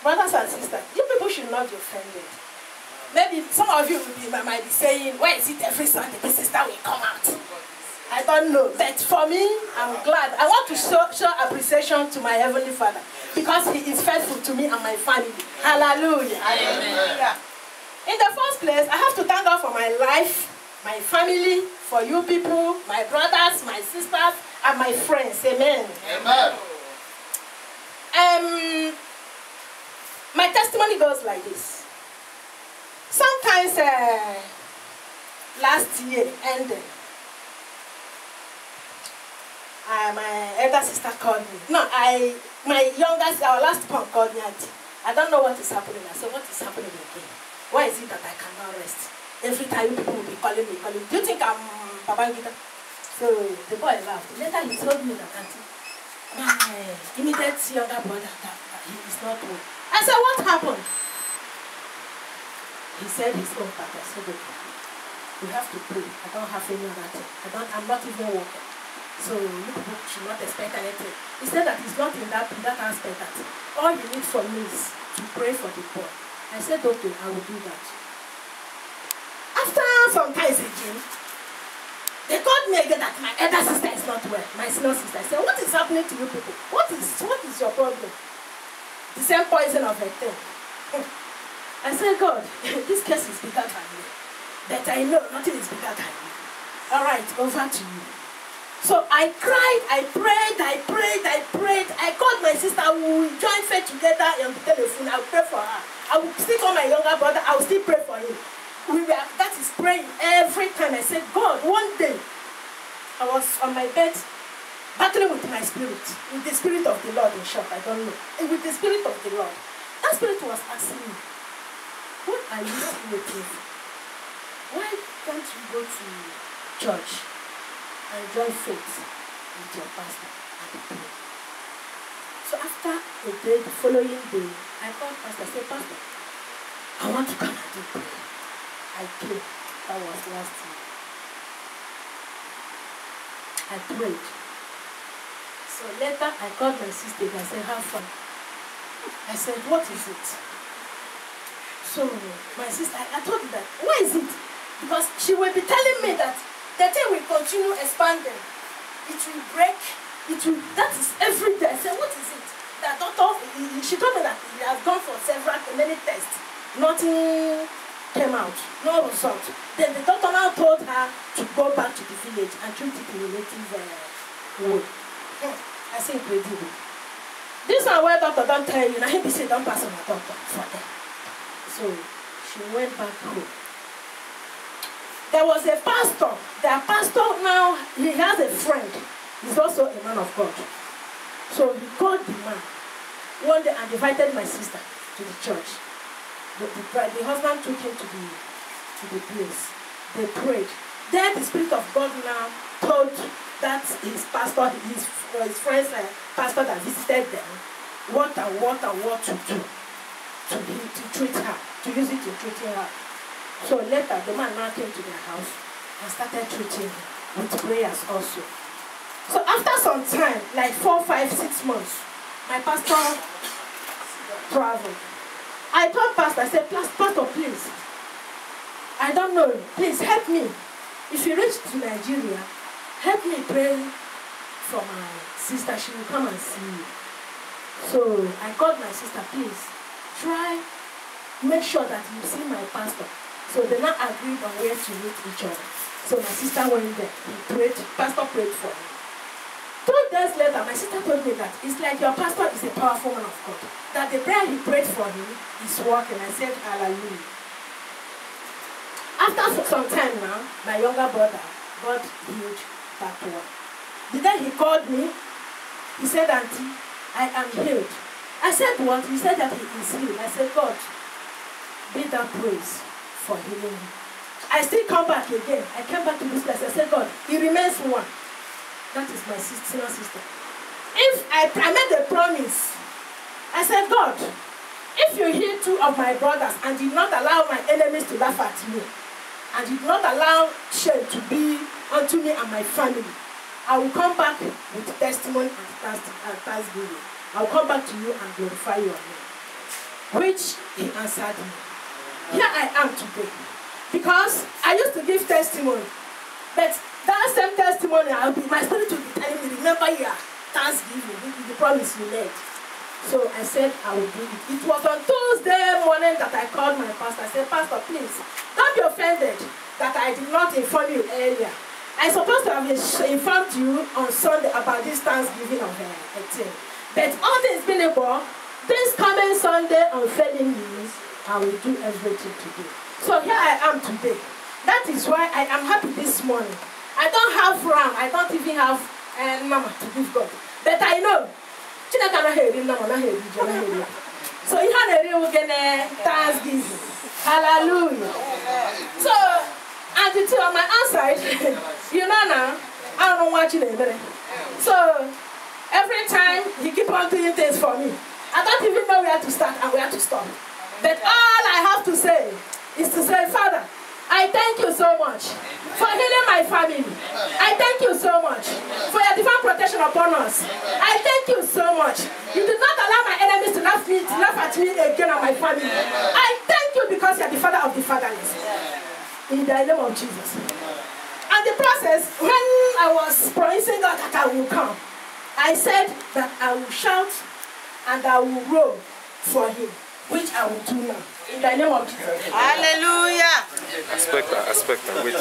Brothers and sisters, you people should not be offended. Maybe some of you might be saying, why is it every Sunday the sister will come out? I don't know. But for me, I'm glad. I want to show appreciation to my Heavenly Father because He is faithful to me and my family. Hallelujah. Amen. In the first place, I have to thank God for my life, my family, for you people, my brothers, my sisters, and my friends. Amen. Amen. My testimony goes like this. Sometimes last year ended, my elder sister called me. No, my youngest, our last one called me. I don't know what is happening. I said, what is happening again? Why is it that I cannot rest? Every time people will be calling me. Do you think I'm Babangida? So the boy laughed. Later he told me that my immediate younger brother, that he is not well. I said, what happened? He said his own part. I said, okay, we have to pray. I don't have any other thing. I'm not even working. So you people should not expect anything. He said that it's not in that aspect that all you need from me is to pray for the poor. I said, okay, I will do that. After some time again, they called me again that my elder sister is not well, my senior sister. I said, what is happening to you people? What is your problem? The same poison of a thing. I said, God, this case is bigger than me. But I know nothing is bigger than you. All right, over to you. So I cried, I prayed. I called my sister. We will join faith together on the telephone. I will pray for her. I will still call my younger brother. I will still pray for him. That is praying every time. I said, God, one day, I was on my bed, battling with my spirit, with the spirit of the Lord in short, I don't know. And with the spirit of the Lord. That spirit was asking me, what are you still waiting for? Why can't you go to church and join faith with your pastor and pray? So after a day, the following day, I called pastor. I said, Pastor, I want to come and do prayer. I prayed. That was last year. I prayed. So later I called my sister and I said, have fun. I said, what is it? So my sister, I told her that, why is it? Because she will be telling me that the thing will continue expanding. It will break. That is every day. I said, what is it? The doctor, she told me that he has gone for many tests. Nothing came out. No result. Then the doctor now told her to go back to the village and treat it in a native way. I say incredible. This one where doctor don't tell you, now he say don't pass on a doctor for them. So she went back home. There was a pastor. The pastor now, he has a friend. He's also a man of God. So he called the man one day and invited my sister to the church. The husband took him to the place. They prayed. Then the Spirit of God now told that his pastor, his friend's pastor that visited them, what to do to treat her, to use it to treat her. So later, the man now came to their house and started treating him with prayers also. So after some time, like 4, 5, 6 months, my pastor traveled. I told pastor, I said, Pastor, please, I don't know, please help me. If you reach to Nigeria, help me pray for my sister. She will come and see you. So I called my sister, please, try, make sure that you see my pastor. So they now agreed on where to meet each other. So my sister went there. He prayed, pastor prayed for me. 2 days later, my sister told me that it's like your pastor is a powerful man of God. That the prayer he prayed for him is working. I said, hallelujah. After some time now, my younger brother got healed that one. The day he called me, he said, Auntie, I am healed. I said, what? He said that he is healed. I said, God, be that praise for healing him. I still come back again. I came back to this place. I said, God, he remains one. That is my senior sister. If I made a promise, I said, God, if you heal 2 of my brothers and did not allow my enemies to laugh at me, and did not allow shame to be unto me and my family, I will come back with testimony and thanksgiving. I will come back to you and glorify your name. which he answered me. Here I am today. Because I used to give testimony. But that same testimony, my spirit will be telling me, remember your Thanksgiving, the promise you made. So I said I would do it. It was on Tuesday morning that I called my pastor. I said, Pastor, please, don't be offended that I did not inform you earlier. I'm supposed to have informed you on Sunday about this Thanksgiving of a thing. But all things being able, this coming Sunday on failing news, I will do everything today. So here I am today. That is why I am happy this morning. I don't have ram. I don't even have mama to give God. But I know. So you have Thanksgiving. Hallelujah. So, and the two on my outside, you know now, I don't know what you know. So, every time he keep on doing things for me, I don't even know where to start and where to stop. But all I have to say is to say, Father, I thank you so much for healing my family. I thank you so much for your divine protection upon us. I thank you so much. You did not allow my enemies to laugh at me again and my family. I thank you because you are the father of the fatherless. In the name of Jesus. And the process, when I was promising God that I will come, I said that I will shout and I will roll for him, which I will do now. In the name of Jesus. Hallelujah. Aspect, wait.